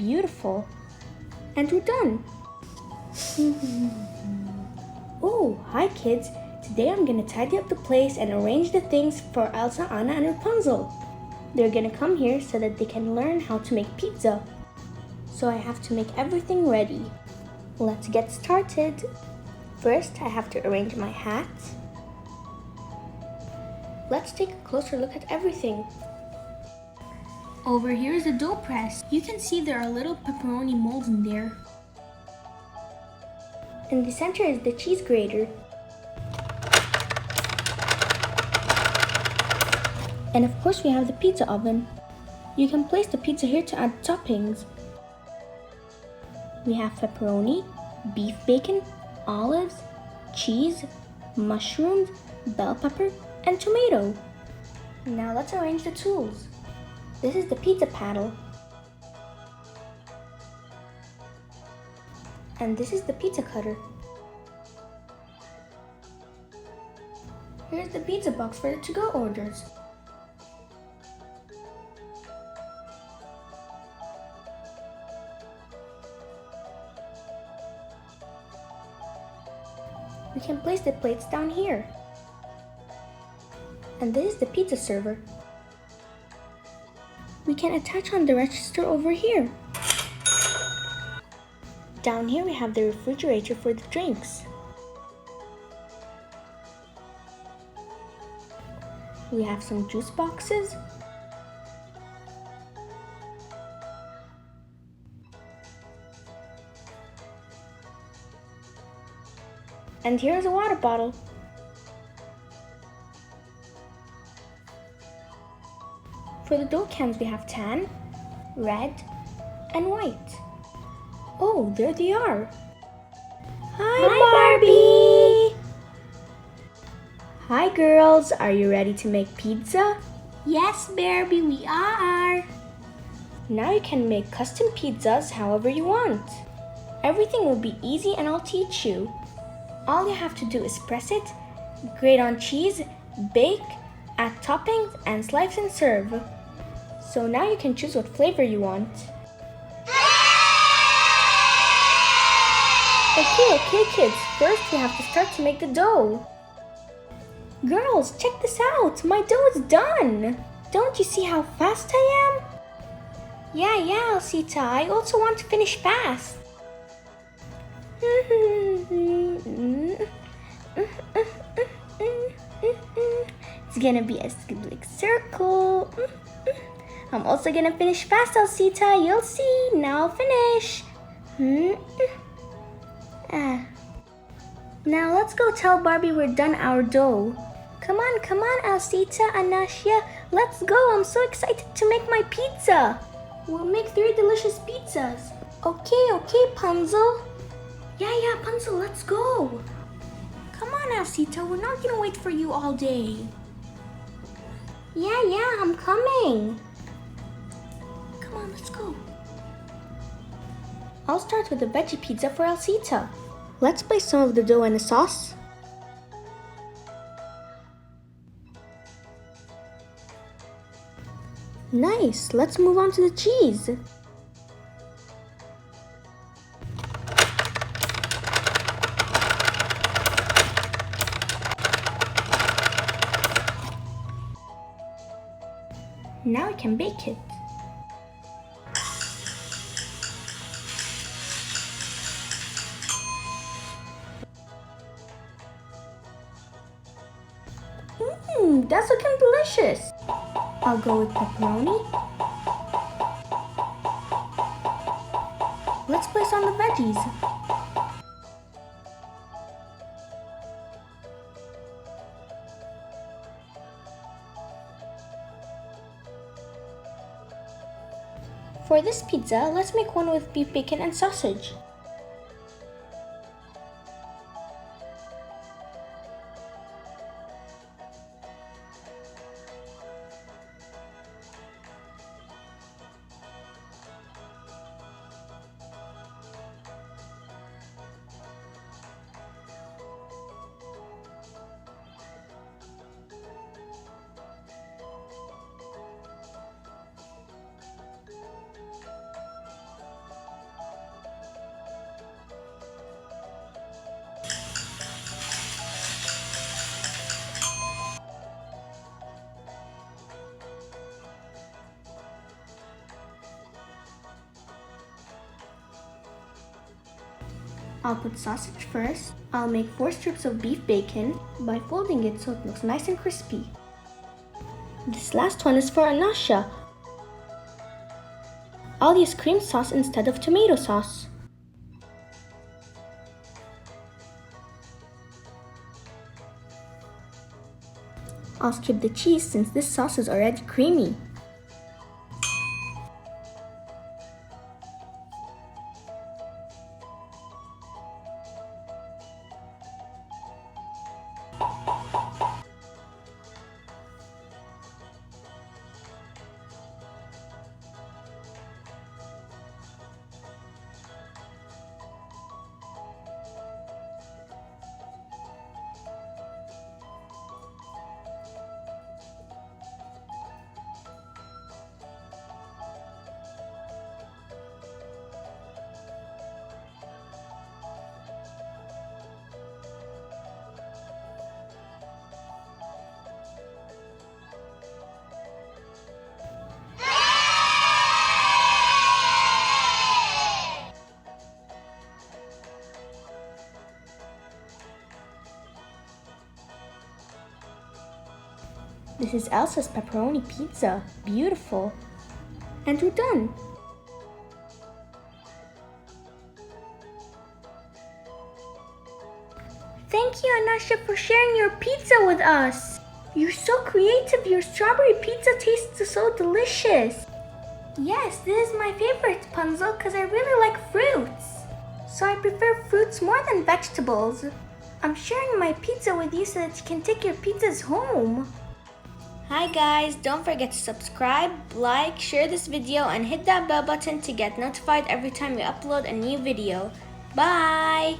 beautiful. And we're done. Oh, hi kids. Today I'm gonna tidy up the place and arrange the things for Elsa, Anna, and Rapunzel. They're gonna come here so that they can learn how to make pizza. So I have to make everything ready. Let's get started. First, I have to arrange my hat. Let's take a closer look at everything. Over here is the dough press. You can see there are little pepperoni molds in there. In the center is the cheese grater. And of course we have the pizza oven. You can place the pizza here to add toppings. We have pepperoni, beef bacon, olives, cheese, mushrooms, bell pepper, and tomato. Now let's arrange the tools. This is the pizza paddle. And this is the pizza cutter. Here's the pizza box for the to-go orders. We can place the plates down here. And this is the pizza server. We can attach on the register over here. Down here we have the refrigerator for the drinks. We have some juice boxes. And here's a water bottle. For the dough cans we have tan, red, and white. Oh, there they are. Hi, Barbie! Hi girls, are you ready to make pizza? Yes, Barbie, we are. Now you can make custom pizzas however you want. Everything will be easy and I'll teach you. All you have to do is press it, grate on cheese, bake, add toppings, and slice and serve. So now you can choose what flavor you want. Okay kids, first we have to start to make the dough. Girls, check this out, my dough is done. Don't you see how fast I am? Yeah, Alcita, I also want to finish fast. It's gonna be a big circle. I'm also gonna finish fast, Alcita. You'll see. Now I'll finish. Now let's go tell Barbie we're done our dough. Come on, Alcita, Anastasia. Let's go. I'm so excited to make my pizza. We'll make 3 delicious pizzas. Okay, Punzel. Yeah, Punzel, let's go. Come on, Alcita. We're not gonna wait for you all day. Yeah, I'm coming. Come on, let's go. I'll start with the veggie pizza for Alcita. Let's place some of the dough in the sauce. Nice, let's move on to the cheese. Now we can bake it. That's looking delicious. I'll go with pepperoni. Let's place on the veggies. For this pizza, let's make one with beef bacon and sausage. I'll put sausage first. I'll make 4 strips of beef bacon by folding it so it looks nice and crispy. This last one is for Anasha. I'll use cream sauce instead of tomato sauce. I'll skip the cheese since this sauce is already creamy. This is Elsa's pepperoni pizza. Beautiful. And we're done. Thank you, Anasha, for sharing your pizza with us. You're so creative. Your strawberry pizza tastes so delicious. Yes, this is my favorite, Rapunzel, because I really like fruits. So I prefer fruits more than vegetables. I'm sharing my pizza with you so that you can take your pizzas home. Hi guys, don't forget to subscribe, like, share this video, and hit that bell button to get notified every time we upload a new video. Bye!